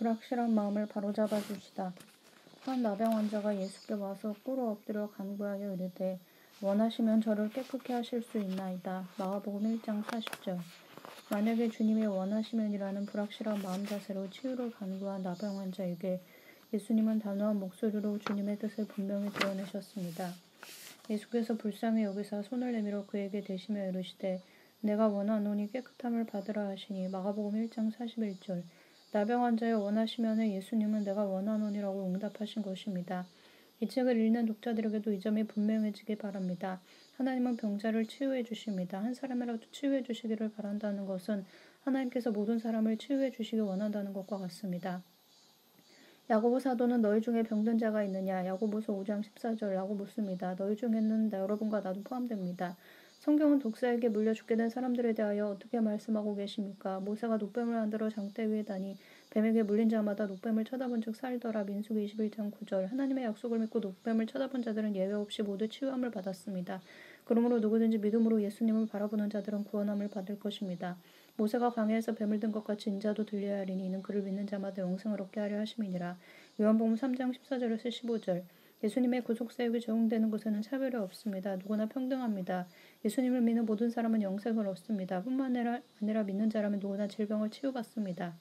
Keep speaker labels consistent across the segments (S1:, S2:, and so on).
S1: 불확실한 마음을 바로잡아 주시다. 한 나병 환자가 예수께 와서 꿇어 엎드려 간구하여 이르되 원하시면 저를 깨끗게 하실 수 있나이다. 마가복음 1장 40절. 만약에 주님이 원하시면이라는 불확실한 마음 자세로 치유를 간구한 나병 환자에게 예수님은 단호한 목소리로 주님의 뜻을 분명히 드러내셨습니다. 예수께서 불쌍히 여기사 손을 내밀어 그에게 대시며 이르시되 내가 원하노니 깨끗함을 받으라 하시니 마가복음 1장 41절. 나병 환자의 원하시면에 예수님은 내가 원하노니라고 응답하신 것입니다. 이 책을 읽는 독자들에게도 이 점이 분명해지기 바랍니다. 하나님은 병자를 치유해 주십니다. 한 사람이라도 치유해 주시기를 바란다는 것은 하나님께서 모든 사람을 치유해 주시기 원한다는 것과 같습니다. 야고보 사도는 너희 중에 병든 자가 있느냐? 야고보서 5장 14절라고 묻습니다. 너희 중에는 여러분과 나도 포함됩니다. 성경은 독사에게 물려 죽게 된 사람들에 대하여 어떻게 말씀하고 계십니까? 모세가 노뱀을 만들어 장대 위에 다니 뱀에게 물린 자마다 노뱀을 쳐다본 즉 살더라. 민수기 21장 9절. 하나님의 약속을 믿고 노뱀을 쳐다본 자들은 예외 없이 모두 치유함을 받았습니다. 그러므로 누구든지 믿음으로 예수님을 바라보는 자들은 구원함을 받을 것입니다. 모세가 광야에서 뱀을 든 것 같이 인자도 들려야 하리니 이는 그를 믿는 자마다 영생을 얻게 하려 하심이니라. 요한복음 3장 14절에서 15절. 예수님의 구속사역이 적용되는 곳에는 차별이 없습니다. 누구나 평등합니다. 예수님을 믿는 모든 사람은 영생을 얻습니다. 뿐만 아니라 믿는 자라면 누구나 질병을 치유받습니다.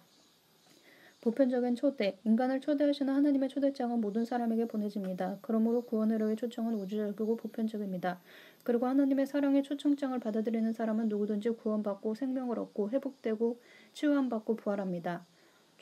S1: 보편적인 초대, 인간을 초대하시는 하나님의 초대장은 모든 사람에게 보내집니다. 그러므로 구원으로의 초청은 우주적이고 보편적입니다. 그리고 하나님의 사랑의 초청장을 받아들이는 사람은 누구든지 구원받고 생명을 얻고 회복되고 치유함받고 부활합니다.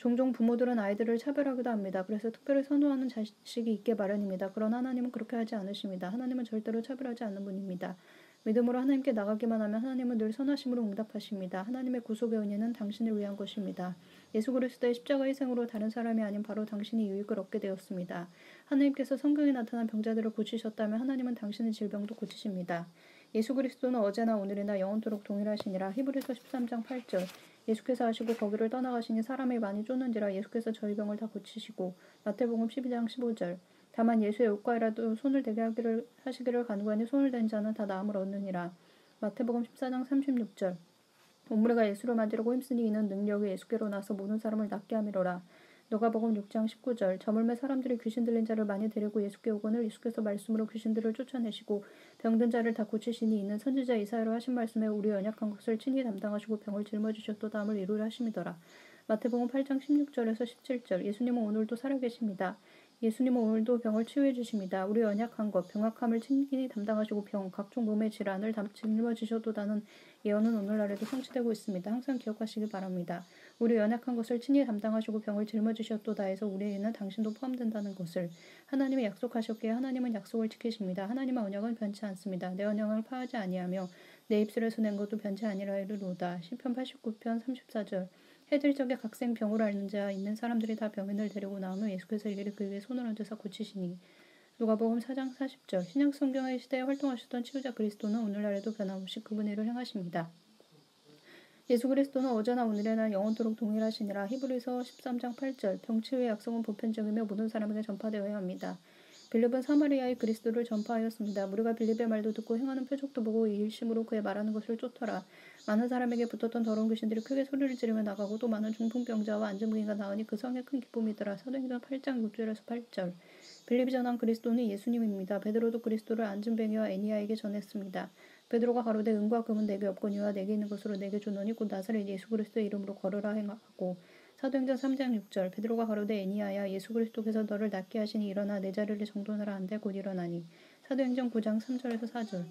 S1: 종종 부모들은 아이들을 차별하기도 합니다. 그래서 특별히 선호하는 자식이 있게 마련입니다. 그러나 하나님은 그렇게 하지 않으십니다. 하나님은 절대로 차별하지 않는 분입니다. 믿음으로 하나님께 나가기만 하면 하나님은 늘 선하심으로 응답하십니다. 하나님의 구속의 은혜는 당신을 위한 것입니다. 예수 그리스도의 십자가 희생으로 다른 사람이 아닌 바로 당신이 유익을 얻게 되었습니다. 하나님께서 성경에 나타난 병자들을 고치셨다면 하나님은 당신의 질병도 고치십니다. 예수 그리스도는 어제나 오늘이나 영원토록 동일하시니라. 히브리서 13장 8절. 예수께서 하시고 거기를 떠나가시니 사람이 많이 쫓는지라. 예수께서 저희 병을 다 고치시고. 마태복음 12장 15절. 다만 예수의 옷가에라도 손을 대게 하시기를 간구하니 손을 댄 자는 다 나음을 얻느니라. 마태복음 14장 36절. 온무리가 예수를 만지려고 힘쓰니 이는 능력이 예수께로 나서 모든 사람을 낫게 함이로라. 누가복음 6장 19절. 저물매 사람들이 귀신 들린 자를 많이 데리고 예수께 오거늘 예수께서 말씀으로 귀신들을 쫓아내시고 병든 자를 다 고치시니 이는 선지자 이사야로 하신 말씀에 우리 연약한 것을 친히 담당하시고 병을 짊어지셨도다 함을 이루려 하심이더라. 마태복음 8장 16절에서 17절. 예수님은 오늘도 살아계십니다. 예수님은 오늘도 병을 치유해 주십니다. 우리 연약한 것, 병약함을 친히 담당하시고 각종 몸의 질환을 짊어지셔도다는 예언은 오늘날에도 성취되고 있습니다. 항상 기억하시기 바랍니다. 우리 연약한 것을 친히 담당하시고 병을 짊어지셨도다 해서 우리에는 당신도 포함된다는 것을 하나님이 약속하셨기에 하나님은 약속을 지키십니다. 하나님의 언약은 변치 않습니다. 내 언약을 파하지 아니하며 내 입술에서 낸 것도 변치 아니라 이르로다. 시편 89편 34절. 해질 적에 각생 병을 앓는 자 있는 사람들이 다 병인을 데리고 나오며 예수께서 일일이 그에게 손을 얹으사 고치시니. 누가복음 4장 40절. 신약 성경의 시대에 활동하셨던 치유자 그리스도는 오늘날에도 변함없이 그분의 일을 행하십니다. 예수 그리스도는 어제나 오늘이나 영원토록 동일하시니라. 히브리서 13장 8절. 병치유의 약속은 보편적이며 모든 사람에게 전파되어야 합니다. 빌립은 사마리아의 그리스도를 전파하였습니다. 우리가 빌립의 말도 듣고 행하는 표적도 보고 이 일심으로 그의 말하는 것을 쫓더라. 많은 사람에게 붙었던 더러운 귀신들이 크게 소리를 지르며 나가고 또 많은 중풍병자와 안진부인가 나으니 그 성에 큰 기쁨이더라. 사도행전 8장 6절에서 8절. 빌립이 전한 그리스도는 예수님입니다. 베드로도 그리스도를 안진뱅이와 애니야에게 전했습니다. 베드로가 가로되 은과 금은 내게 없거니와 내게 있는 것으로 내게 주노니 곧 나사렛 예수 그리스도의 이름으로 걸으라 행하고. 사도행전 3장 6절. 베드로가 가로되 애니야야 예수 그리스도께서 너를 낫게 하시니 일어나 내 자리를 정돈하라 한데 곧 일어나니. 사도행전 9장 3절에서 4절.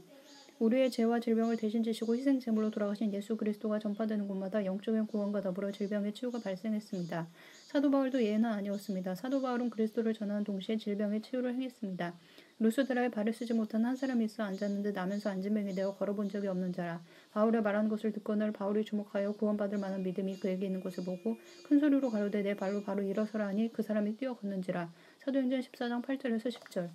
S1: 우리의 죄와 질병을 대신 지시고 희생제물로 돌아가신 예수 그리스도가 전파되는 곳마다 영적인 구원과 더불어 질병의 치유가 발생했습니다. 사도 바울도 예는 아니었습니다. 사도 바울은 그리스도를 전하는 동시에 질병의 치유를 행했습니다. 루스드라에 발을 쓰지 못한 한 사람이 있어 앉았는데 나면서 안진뱅이 되어 걸어본 적이 없는 자라. 바울의 말하는 것을 듣거늘 바울이 주목하여 구원받을 만한 믿음이 그에게 있는 것을 보고 큰 소리로 가로되 내 발로 바로 일어서라 하니 그 사람이 뛰어 걷는지라. 사도행전 14장 8절에서 10절.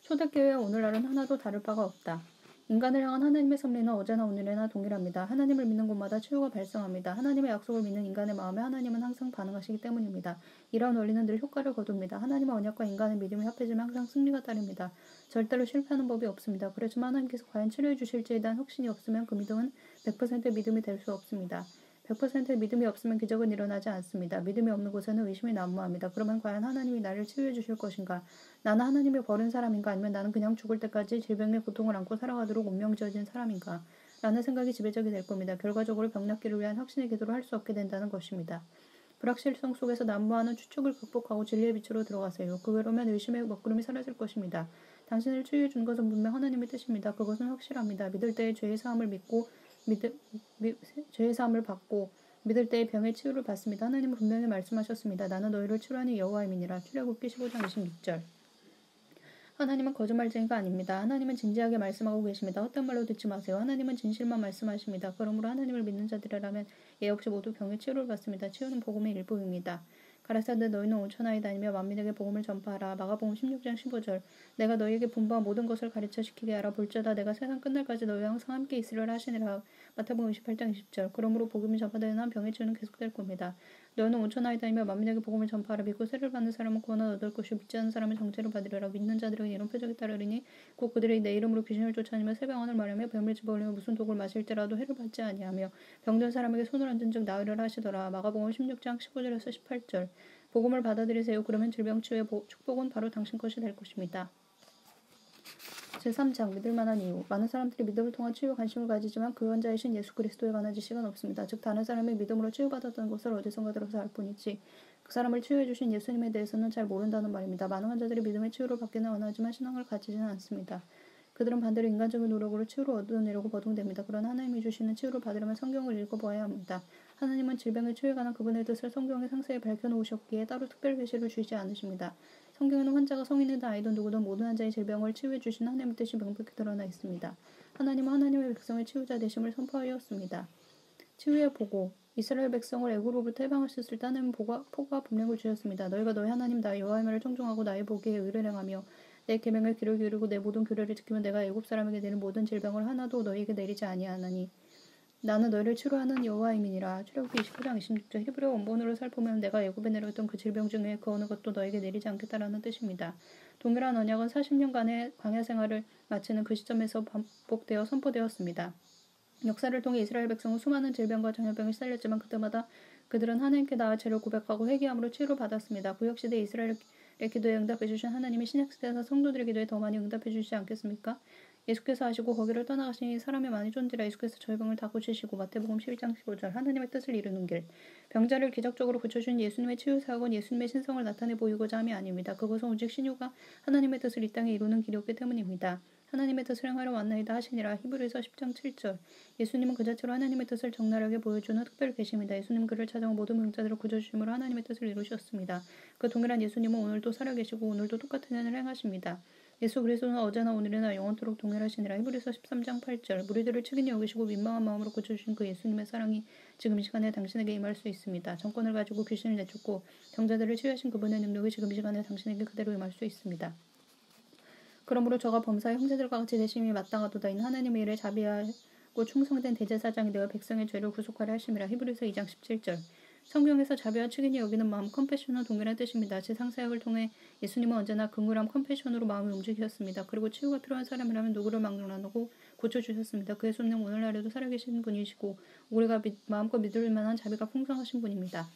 S1: 초대교회와 오늘날은 하나도 다를 바가 없다. 인간을 향한 하나님의 섭리는 어제나 오늘이나 동일합니다. 하나님을 믿는 곳마다 치유가 발생합니다. 하나님의 약속을 믿는 인간의 마음에 하나님은 항상 반응하시기 때문입니다. 이러한 원리는 늘 효과를 거둡니다. 하나님의 언약과 인간의 믿음이 합해지면 항상 승리가 따릅니다. 절대로 실패하는 법이 없습니다. 그렇지만 하나님께서 과연 치료해 주실지에 대한 확신이 없으면 그 믿음은 100%의 믿음이 될 수 없습니다. 100%의 믿음이 없으면 기적은 일어나지 않습니다. 믿음이 없는 곳에는 의심이 난무합니다. 그러면 과연 하나님이 나를 치유해 주실 것인가? 나는 하나님을 버린 사람인가? 아니면 나는 그냥 죽을 때까지 질병의 고통을 안고 살아가도록 운명지어진 사람인가? 라는 생각이 지배적이 될 겁니다. 결과적으로 병 낫기를 위한 확신의 기도를 할 수 없게 된다는 것입니다. 불확실성 속에서 난무하는 추측을 극복하고 진리의 빛으로 들어가세요. 그러면 의심의 먹구름이 사라질 것입니다. 당신을 치유해 준 것은 분명 하나님의 뜻입니다. 그것은 확실합니다. 믿을 때의 죄의 사함을 죄의 사함을 받고 믿을 때의 병의 치유를 받습니다. 하나님은 분명히 말씀하셨습니다. 나는 너희를 치료하는 여호와임이니라. 출애굽기 15장 26절. 하나님은 거짓말쟁이가 아닙니다. 하나님은 진지하게 말씀하고 계십니다. 헛된 말로 듣지 마세요. 하나님은 진실만 말씀하십니다. 그러므로 하나님을 믿는 자들이라면 예 없이 모두 병의 치유를 받습니다. 치유는 복음의 일부입니다. 가라사대 너희는 온천하에 다니며 만민에게 복음을 전파하라. 마가복음 16장 15절. 내가 너희에게 분부한 모든 것을 가르쳐 시키게 하라. 볼지어다 내가 세상 끝날까지 너희와 항상 함께 있으리라 하시니라. 마태복음 28장 20절. 그러므로 복음이 전파되는 한 병의 치유는 계속될 겁니다. 너희는 온천하에 다니며 만민에게 복음을 전파하라. 믿고 세를 받는 사람은 구원을 얻을 것이요 믿지 않는 사람은 정죄를 받으리라. 믿는 자들에게 이런 표적이 따르리니 곧 그들이 내 이름으로 귀신을 쫓아내며 새 병언을 말하며 뱀을 집어올리며 무슨 독을 마실지라도 해를 받지 아니하며 병든 사람에게 손을 얹은 즉 나으리라 하시더라. 마가복음 16장 15절에서 18절. 복음을 받아들이세요. 그러면 질병 치유의 축복은 바로 당신 것이 될 것입니다. 제3장 믿을만한 이유. 많은 사람들이 믿음을 통한 치유에 관심을 가지지만 그 원자이신 예수 그리스도에 관한 지식은 없습니다. 즉 다른 사람이 믿음으로 치유받았다는 것을 어디선가 들어서 알 뿐이지 그 사람을 치유해 주신 예수님에 대해서는 잘 모른다는 말입니다. 많은 환자들이 믿음의 치유를 받기는 원하지만 신앙을 가지지는 않습니다. 그들은 반대로 인간적인 노력으로 치유를 얻어내려고 버둥댑니다. 그러나 하나님이 주시는 치유를 받으려면 성경을 읽어보아야 합니다. 하나님은 질병의 치유에 관한 그분의 뜻을 성경에 상세히 밝혀놓으셨기에 따로 특별 계시를 주시지 않으십니다. 성경에는 환자가 성인이든 아이든 누구든 모든 환자의 질병을 치유해 주신 하나님의 뜻이 명백히 드러나 있습니다. 하나님은 하나님의 백성의 치유자 되심을 선포하였습니다. 치유의 보고. 이스라엘 백성을 애굽으로부터 해방하셨을 때 하나님은 포과 분명을 주셨습니다. 너희가 너희 하나님 나의 여호와를 청종하고 나의 보기에 의를 행하며 내 계명을 귀를 기울이고 내 모든 규례를 지키면 내가 애굽 사람에게 내린 모든 질병을 하나도 너희에게 내리지 아니하나니 나는 너희를 치료하는 여호와임이니라. 출애굽기 29장 26절. 히브리어 원본으로 살펴보면 내가 애굽에 내렸던 그 질병 중에 그 어느 것도 너에게 내리지 않겠다라는 뜻입니다. 동일한 언약은 40년간의 광야 생활을 마치는 그 시점에서 반복되어 선포되었습니다. 역사를 통해 이스라엘 백성은 수많은 질병과 전염병에 시달렸지만 그때마다 그들은 하나님께 나아 죄를 고백하고 회개함으로 치유를 받았습니다. 구약시대 이스라엘의 기도에 응답해 주신 하나님이 신약시대에서 성도들의 기도에 더 많이 응답해 주시지 않겠습니까? 예수께서 하시고 거기를 떠나가시니 사람이 많이 쫀지라. 예수께서 저희 병을 다 고치시고 마태복음 11장 15절. 하나님의 뜻을 이루는 길. 병자를 기적적으로 고쳐주신 예수님의 치유 사역은 예수님의 신성을 나타내 보이고자 함이 아닙니다. 그것은 오직 신유가 하나님의 뜻을 이 땅에 이루는 길이었기 때문입니다. 하나님의 뜻을 행하러 왔나이다 하시니라. 히브리서 10장 7절. 예수님은 그 자체로 하나님의 뜻을 적나라하게 보여주는 특별 계십니다. 예수님 그를 찾아온 모든 병자들을 고쳐주심으로 하나님의 뜻을 이루셨습니다. 그 동일한 예수님은 오늘도 살아계시고 오늘도 똑같은 일을 행하십니다. 예수 그리스도는 어제나 오늘이나 영원토록 동일하시니라. 히브리서 13장 8절. 무리들을 측은히 여기시고 민망한 마음으로 고쳐주신 그 예수님의 사랑이 지금 이 시간에 당신에게 임할 수 있습니다. 정권을 가지고 귀신을 내쫓고 병자들을 치유하신 그분의 능력이 지금 이 시간에 당신에게 그대로 임할 수 있습니다. 그러므로 저가 범사의 형제들과 같이 되심이 마땅하도다. 이는 하나님의 일에 자비하고 충성된 대제사장이 되어 백성의 죄를 구속하려 하심이라. 히브리서 2장 17절. 성경에서 자비와 측은히 여기는 마음 컴패션은 동일한 뜻입니다. 제상사역을 통해 예수님은 언제나 긍휼함 컴패션으로 마음을 움직이셨습니다. 그리고 치유가 필요한 사람이라면 누구를 막론하고 고쳐주셨습니다. 그의 손님 오늘날에도 살아계신 분이시고 우리가 마음껏 믿을 만한 자비가 풍성하신 분입니다.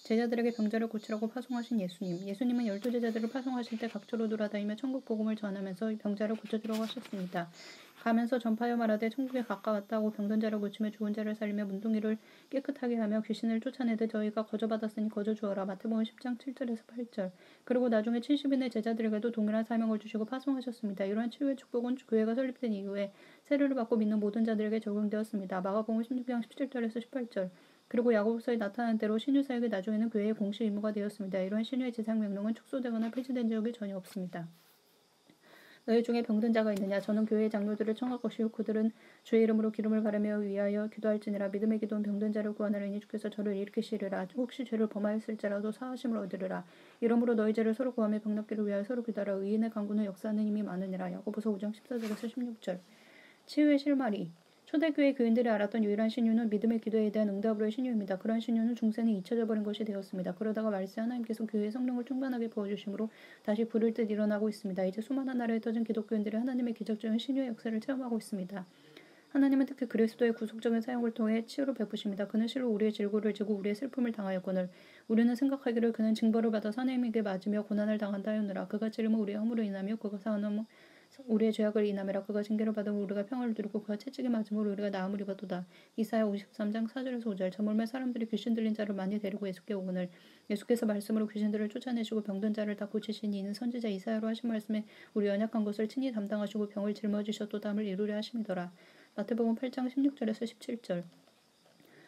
S1: 제자들에게 병자를 고치라고 파송하신 예수님. 예수님은 12제자들을 파송하실 때 각처로 돌아다니며 천국 복음을 전하면서 병자를 고쳐주라고 하셨습니다. 가면서 전파하여 말하되 천국에 가까웠다 하고 병든 자를 고치며 죽은 자를 살리며 문둥이를 깨끗하게 하며 귀신을 쫓아내되 저희가 거저받았으니 거저주어라. 마태복음 10장 7절에서 8절. 그리고 나중에 70인의 제자들에게도 동일한 사명을 주시고 파송하셨습니다. 이러한 치유의 축복은 교회가 설립된 이후에 세례를 받고 믿는 모든 자들에게 적용되었습니다. 마가복음 16장 17절에서 18절. 그리고 야고보서에 나타난 대로 신유 사역이 나중에는 교회의 공식 의무가 되었습니다. 이러한 신유의 지상 명령은 축소되거나 폐지된 적이 전혀 없습니다. 너희 중에 병든 자가 있느냐? 저는 교회의 장로들을 청할 것이요 그들은 주의 이름으로 기름을 바르며 위하여 기도할지니라. 믿음의 기도는 병든 자를 구하나니 주께서 저를 일으키시리라. 혹시 죄를 범하였을지라도 사하심을 얻으리라. 이러므로 너희 죄를 서로 구하며 병 낫기를 위하여 서로 기도하라. 의인의 간구는 역사하는 힘이 많으니라. 야고보서 5장 14절에서 16절. 치유의 실마리. 초대교회 교인들이 알았던 유일한 신유는 믿음의 기도에 대한 응답으로의 신유입니다. 그런 신유는 중세는 잊혀져 버린 것이 되었습니다. 그러다가 말세 하나님께서 교회에 성령을 충만하게 부어주심으로 다시 부를 듯 일어나고 있습니다. 이제 수많은 나라에 터진 기독교인들이 하나님의 기적적인 신유의 역사를 체험하고 있습니다. 하나님은 특히 그리스도의 구속적인 사용을 통해 치유를 베푸십니다. 그는 실로 우리의 질고를 지고 우리의 슬픔을 당하였거늘 우리는 생각하기를 그는 징벌을 받아 하나님에게 맞으며 고난을 당한다 하였느라. 그가 찌름은 우리의 허물을 인하며 그가 사함은 우리의 죄악을 인하매라. 그가 징계를 받으면 우리가 평화를 누리고 그가 채찍에 맞음으로 우리가 나음을 입었도다. 이사야 53장 4절에서 5절. 저물매 사람들이 귀신 들린 자를 많이 데리고 예수께 오거늘 예수께서 말씀으로 귀신들을 쫓아내시고 병든 자를 다 고치시니 이는 선지자 이사야로 하신 말씀에 우리 연약한 것을 친히 담당하시고 병을 짊어지셨도다함을 이루려 하심이더라. 마태복음 8장 16절에서 17절.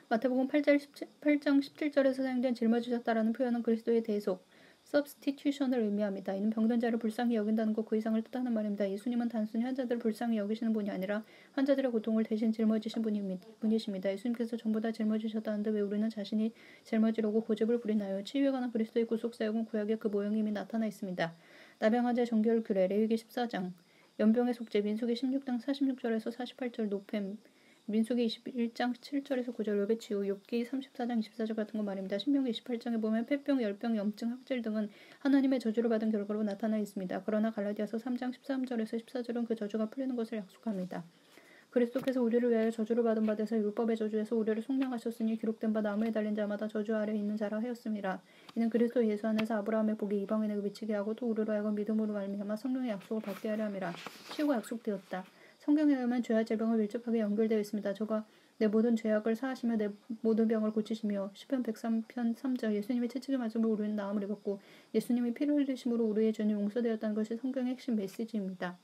S1: 마태복음 8장 17절에서 사용된 짊어지셨다라는 표현은 그리스도의 대속, substitution을 의미합니다. 이는 병든 자를 불쌍히 여긴다는 것 그 이상을 뜻하는 말입니다. 예수님은 단순히 환자들을 불쌍히 여기시는 분이 아니라 환자들의 고통을 대신 짊어지신 분이십니다. 예수님께서 전부 다 짊어지셨다는데 왜 우리는 자신이 짊어지려고 고집을 부리나요? 치유에 관한 그리스도의 구속사역은 구약에 그 모형이 이미 나타나 있습니다. 나병 환자 정결 규례 레위기 14장, 연병의 속죄 민수기 16장 46절에서 48절 노팸 민수기 21장 7절에서 9절 요배치유 욥기 34장 24절 같은 거 말입니다. 신명기 28장에 보면 폐병, 열병, 염증, 학질 등은 하나님의 저주를 받은 결과로 나타나 있습니다. 그러나 갈라디아서 3장 13절에서 14절은 그 저주가 풀리는 것을 약속합니다. 그리스도께서 우리를 위하여 저주를 받은 바 되사 율법의 저주에서 우리를 속량하셨으니 기록된 바 나무에 달린 자마다 저주 아래에 있는 자라 하였습니다. 이는 그리스도 예수 안에서 아브라함의 복이 이방인에게 미치게 하고 또 우리로 하여금 믿음으로 말미암아 성령의 약속을 받게 하려 함이라. 치유가 약속되었다. 성경에 의하면 죄와 질병을 밀접하게 연결되어 있습니다. 저가 내 모든 죄악을 사하시며 내 모든 병을 고치시며 시편 103편 3절 예수님의 채찍을 맞음으로 우리는 나음을 입었고 예수님이 피를 흘리심으로 우리의 죄는 용서되었다는 것이 성경의 핵심 메시지입니다.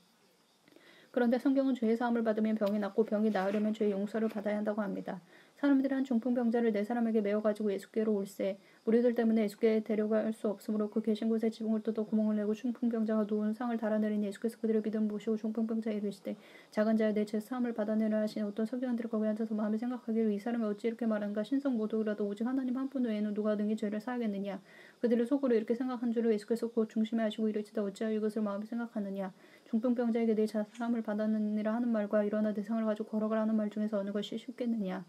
S1: 그런데 성경은 죄의 사함을 받으면 병이 낫고 병이 나으려면 죄의 용서를 받아야 한다고 합니다. 사람들이 한 중풍병자를 네 사람에게 메어가지고 예수께로 올세 무리들 때문에 예수께 데려갈 수 없으므로 그 계신 곳에 지붕을 뜯어 구멍을 내고 중풍병자가 누운 상을 달아내리니 예수께서 그들의 믿음을 보시고 중풍병자에게 이르시되 작은 자여 내 죄 사함을 받아내려 하시니 어떤 서기관들이 거기 앉아서 마음에 생각하기를 이 사람이 어찌 이렇게 말하는가 신성 모독이라도 오직 하나님 한 분 외에는 누가 능히 죄를 사하겠느냐. 그들을 속으로 이렇게 생각한 줄을 예수께서 곧 중심에 하시고 이르시되 어찌하여 이것을 마음에 생각하느냐. 중풍병자에게 내 사함을 받았느니라 하는 말과 일어나 내 상을 가지고 걸어가라 하는 말 중에서 어느 것이 쉽겠느냐.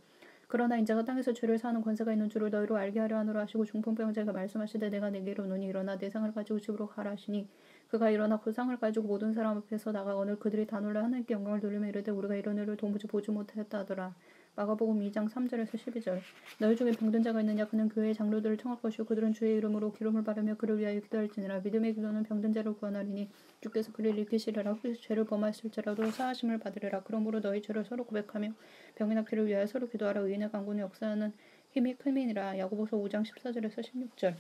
S1: 그러나 인자가 땅에서 죄를 사하는 권세가 있는 줄을 너희로 알게 하려 하노라 하시고 중풍병자가 말씀하시되 내가 내게로 오노니 일어나 내 상을 가지고 집으로 가라 하시니 그가 일어나 그 상을 가지고 모든 사람 앞에서 나가거늘 그들이 다 놀라 하나님께 영광을 돌리며 이르되 우리가 이런 일을 도무지 보지 못했다 하더라. 마가복음 2장 3절에서 12절. 너희 중에 병든 자가 있느냐 그는 교회의 장로들을 청할 것이요 그들은 주의 이름으로 기름을 바르며 그를 위하여 기도할지니라. 믿음의 기도는 병든 자를 구원하리니 주께서 그를 일으키시리라. 혹시 죄를 범하실지라도 사하심을 받으리라. 그러므로 너희 죄를 서로 고백하며 병이 낫기를 위하여 서로 기도하라. 의인의 간구는 역사하는 힘이 크니라. 야고보서 5장 14절에서 16절.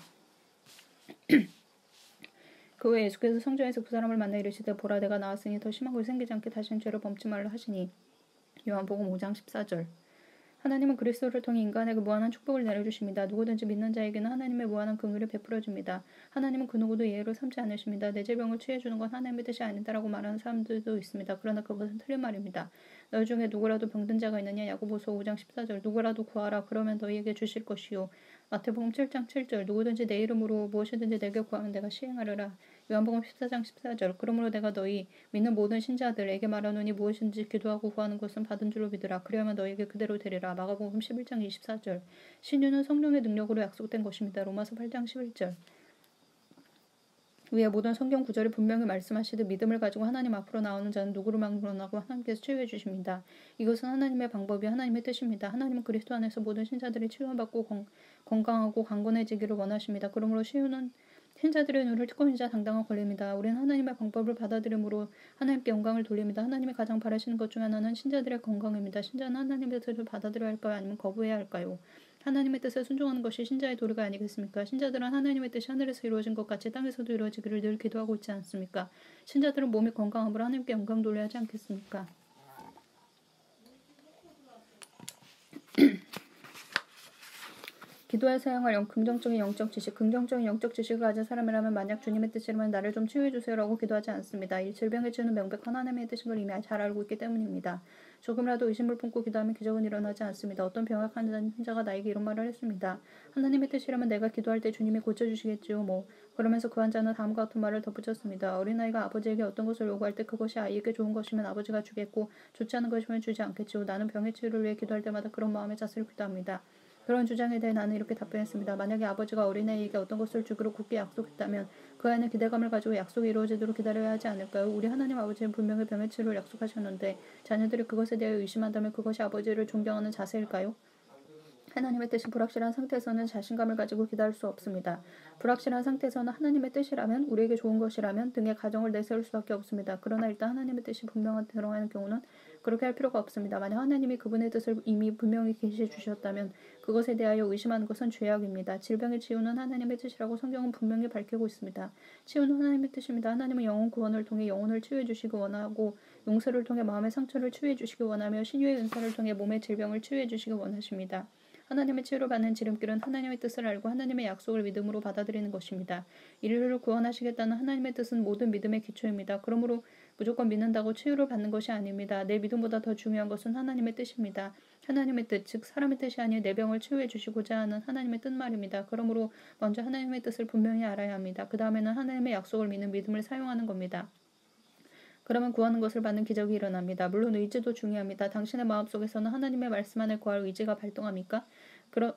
S1: 그 후에 예수께서 성전에서 그 사람을 만나 이르시되 보라 내가 나았으니 더 심한 것이 생기지 않게 다시는 죄를 범치 말라 하시니 요한복음 5장 14절. 하나님은 그리스도를 통해 인간에게 무한한 축복을 내려주십니다. 누구든지 믿는 자에게는 하나님의 무한한 긍휼을 베풀어줍니다. 하나님은 그 누구도 예외로 삼지 않으십니다. 내 질병을 치유해주는 건 하나님의 뜻이 아니다라고 말하는 사람들도 있습니다. 그러나 그것은 틀린 말입니다. 너희 중에 누구라도 병든 자가 있느냐 야고보서 5장 14절 누구라도 구하라 그러면 너희에게 주실 것이요 마태복음 7장 7절 누구든지 내 이름으로 무엇이든지 내게 구하면 내가 시행하리라. 요한복음 14장 14절 그러므로 내가 너희 믿는 모든 신자들에게 말하노니 무엇인지 기도하고 구하는 것은 받은 줄로 믿으라. 그리하면 너희에게 그대로 되리라. 마가복음 11장 24절 신유는 성령의 능력으로 약속된 것입니다. 로마서 8장 11절 위에 모든 성경 구절이 분명히 말씀하시듯 믿음을 가지고 하나님 앞으로 나오는 자는 누구로만 물러나고 하나님께서 치유해 주십니다. 이것은 하나님의 방법이 하나님의 뜻입니다. 하나님은 그리스도 안에서 모든 신자들이 치유받고 건강하고 강건해지기를 원하십니다. 그러므로 치유는 신자들의 눈을 뜯고인자 당당한 권리입니다. 우리는 하나님의 방법을 받아들임으로 하나님께 영광을 돌립니다. 하나님이 가장 바라시는 것 중 하나는 신자들의 건강입니다. 신자는 하나님의 뜻을 받아들여야 할까요? 아니면 거부해야 할까요? 하나님의 뜻에 순종하는 것이 신자의 도리가 아니겠습니까? 신자들은 하나님의 뜻이 하늘에서 이루어진 것 같이 땅에서도 이루어지기를 늘 기도하고 있지 않습니까? 신자들은 몸이 건강함으로 하나님께 영광 돌려야 하지 않겠습니까? 기도에 사용할 긍정적인 영적 지식. 긍정적인 영적 지식을 가진 사람이라면 만약 주님의 뜻이라면 나를 좀 치유해주세요라고 기도하지 않습니다. 이 질병의 치유는 명백한 하나님의 뜻인 걸 이미 잘 알고 있기 때문입니다. 조금이라도 의심을 품고 기도하면 기적은 일어나지 않습니다. 어떤 병약한 환자가 나에게 이런 말을 했습니다. 하나님의 뜻이라면 내가 기도할 때 주님이 고쳐주시겠지요. 그러면서 그 환자는 다음과 같은 말을 덧붙였습니다. 어린아이가 아버지에게 어떤 것을 요구할 때 그것이 아이에게 좋은 것이면 아버지가 주겠고 좋지 않은 것이면 주지 않겠지요. 나는 병의 치유를 위해 기도할 때마다 그런 마음의 자세로 기도합니다. 그런 주장에 대해 나는 이렇게 답변했습니다. 만약에 아버지가 어린아이에게 어떤 것을 주기로 굳게 약속했다면 그 안에 기대감을 가지고 약속이 이루어지도록 기다려야 하지 않을까요? 우리 하나님 아버지는 분명히 병의 치료를 약속하셨는데 자녀들이 그것에 대하여 의심한다면 그것이 아버지를 존경하는 자세일까요? 하나님의 뜻이 불확실한 상태에서는 자신감을 가지고 기다릴 수 없습니다. 불확실한 상태에서는 하나님의 뜻이라면, 우리에게 좋은 것이라면 등의 가정을 내세울 수밖에 없습니다. 그러나 일단 하나님의 뜻이 분명한 들어가는 경우는 그렇게 할 필요가 없습니다. 만약 하나님이 그분의 뜻을 이미 분명히 계시해 주셨다면 그것에 대하여 의심하는 것은 죄악입니다. 질병의 치유는 하나님의 뜻이라고 성경은 분명히 밝히고 있습니다. 치유는 하나님의 뜻입니다. 하나님은 영혼 구원을 통해 영혼을 치유해 주시기 원하고 용서를 통해 마음의 상처를 치유해 주시기 원하며 신유의 은사를 통해 몸의 질병을 치유해 주시기 원하십니다. 하나님의 치유를 받는 지름길은 하나님의 뜻을 알고 하나님의 약속을 믿음으로 받아들이는 것입니다. 인류를 구원하시겠다는 하나님의 뜻은 모든 믿음의 기초입니다. 그러므로 무조건 믿는다고 치유를 받는 것이 아닙니다. 내 믿음보다 더 중요한 것은 하나님의 뜻입니다. 하나님의 뜻, 즉 사람의 뜻이 아닌 내 병을 치유해 주시고자 하는 하나님의 뜻 말입니다. 그러므로 먼저 하나님의 뜻을 분명히 알아야 합니다. 그 다음에는 하나님의 약속을 믿는 믿음을 사용하는 겁니다. 그러면 구하는 것을 받는 기적이 일어납니다. 물론 의지도 중요합니다. 당신의 마음속에서는 하나님의 말씀 안에 구할 의지가 발동합니까?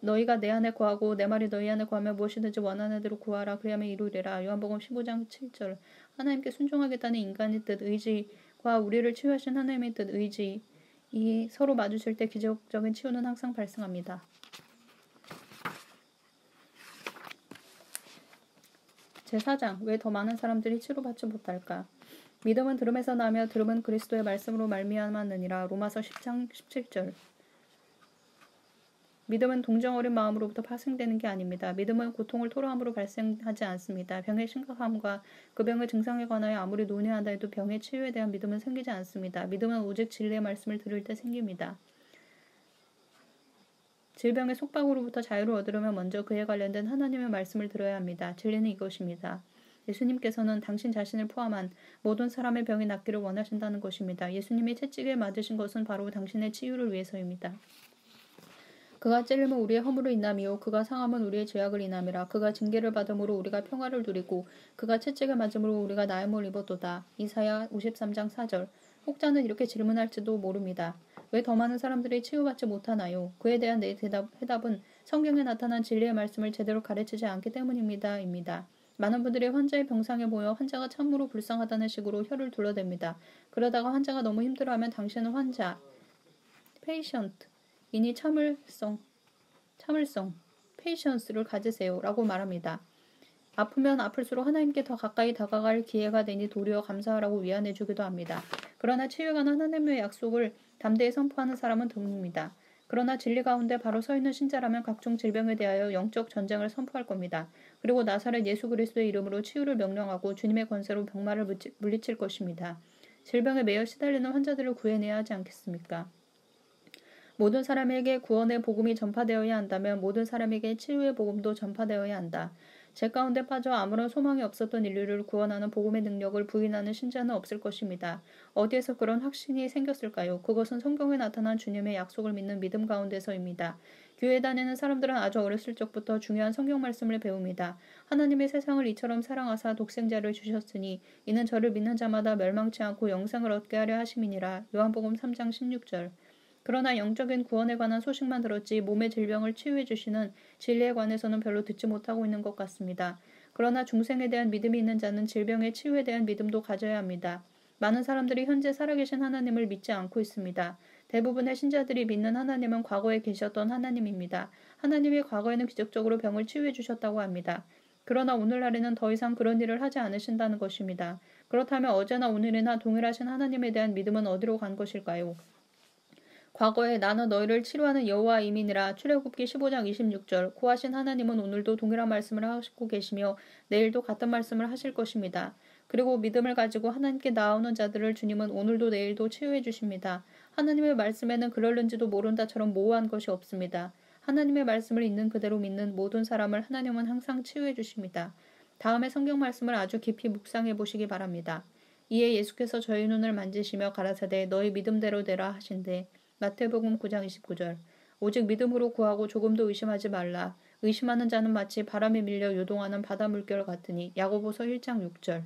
S1: 너희가 내 안에 구하고 내 말이 너희 안에 구하면 무엇이든지 원하는 대로 구하라. 그리하면 이루리라. 요한복음 15장 7절. 하나님께 순종하겠다는 인간의 뜻, 의지과 우리를 치유하신 하나님의 뜻, 의지 이 서로 마주칠 때 기적적인 치유는 항상 발생합니다. 제4장. 왜 더 많은 사람들이 치료받지 못할까? 믿음은 들음에서 나며 들음은 그리스도의 말씀으로 말미암았느니라. 로마서 10장 17절. 믿음은 동정 어린 마음으로부터 파생되는 게 아닙니다. 믿음은 고통을 토로함으로 발생하지 않습니다. 병의 심각함과 그 병의 증상에 관하여 아무리 논의한다 해도 병의 치유에 대한 믿음은 생기지 않습니다. 믿음은 오직 진리의 말씀을 들을 때 생깁니다. 질병의 속박으로부터 자유를 얻으려면 먼저 그에 관련된 하나님의 말씀을 들어야 합니다. 진리는 이것입니다. 예수님께서는 당신 자신을 포함한 모든 사람의 병이 낫기를 원하신다는 것입니다. 예수님이 채찍에 맞으신 것은 바로 당신의 치유를 위해서입니다. 그가 찔림은 우리의 허물을 인함이요 그가 상함은 우리의 죄악을 인함이라. 그가 징계를 받음으로 우리가 평화를 누리고 그가 채찍에 맞음으로 우리가 나음을 입었도다. 이사야 53장 4절. 혹자는 이렇게 질문할지도 모릅니다. 왜 더 많은 사람들이 치유받지 못하나요? 그에 대한 내 해답은 성경에 나타난 진리의 말씀을 제대로 가르치지 않기 때문입니다. 많은 분들이 환자의 병상에 모여 환자가 참으로 불쌍하다는 식으로 혀를 둘러댑니다. 그러다가 환자가 너무 힘들어하면 당신은 환자, patient, 이니 참을성, patience를 가지세요 라고 말합니다. 아프면 아플수록 하나님께 더 가까이 다가갈 기회가 되니 도리어 감사하라고 위안해주기도 합니다. 그러나 치유에 관한 하나님의 약속을 담대히 선포하는 사람은 드뭅니다. 그러나 진리 가운데 바로 서 있는 신자라면 각종 질병에 대하여 영적 전쟁을 선포할 겁니다. 그리고 나사렛 예수 그리스도의 이름으로 치유를 명령하고 주님의 권세로 병마를 물리칠 것입니다. 질병에 매여 시달리는 환자들을 구해내야 하지 않겠습니까? 모든 사람에게 구원의 복음이 전파되어야 한다면 모든 사람에게 치유의 복음도 전파되어야 한다. 죄 가운데 빠져 아무런 소망이 없었던 인류를 구원하는 복음의 능력을 부인하는 신자는 없을 것입니다. 어디에서 그런 확신이 생겼을까요? 그것은 성경에 나타난 주님의 약속을 믿는 믿음 가운데서입니다. 교회에 다니는 사람들은 아주 어렸을 적부터 중요한 성경 말씀을 배웁니다. 하나님의 세상을 이처럼 사랑하사 독생자를 주셨으니 이는 저를 믿는 자마다 멸망치 않고 영생을 얻게 하려 하심이니라. 요한복음 3장 16절. 그러나 영적인 구원에 관한 소식만 들었지 몸의 질병을 치유해 주시는 진리에 관해서는 별로 듣지 못하고 있는 것 같습니다. 그러나 중생에 대한 믿음이 있는 자는 질병의 치유에 대한 믿음도 가져야 합니다. 많은 사람들이 현재 살아계신 하나님을 믿지 않고 있습니다. 대부분의 신자들이 믿는 하나님은 과거에 계셨던 하나님입니다. 하나님이 과거에는 기적적으로 병을 치유해 주셨다고 합니다. 그러나 오늘날에는 더 이상 그런 일을 하지 않으신다는 것입니다. 그렇다면 어제나 오늘이나 동일하신 하나님에 대한 믿음은 어디로 간 것일까요? 과거에 나는 너희를 치료하는 여호와임이니라. 출애굽기 15장 26절. 구하신 하나님은 오늘도 동일한 말씀을 하시고 계시며 내일도 같은 말씀을 하실 것입니다. 그리고 믿음을 가지고 하나님께 나아오는 자들을 주님은 오늘도 내일도 치유해 주십니다. 하나님의 말씀에는 그럴는지도 모른다처럼 모호한 것이 없습니다. 하나님의 말씀을 있는 그대로 믿는 모든 사람을 하나님은 항상 치유해 주십니다. 다음에 성경 말씀을 아주 깊이 묵상해 보시기 바랍니다. 이에 예수께서 저희 눈을 만지시며 가라사대 너희 믿음대로 되라 하신대. 마태복음 9장 29절. 오직 믿음으로 구하고 조금도 의심하지 말라. 의심하는 자는 마치 바람에 밀려 요동하는 바다 물결 같으니. 야고보서 1장 6절.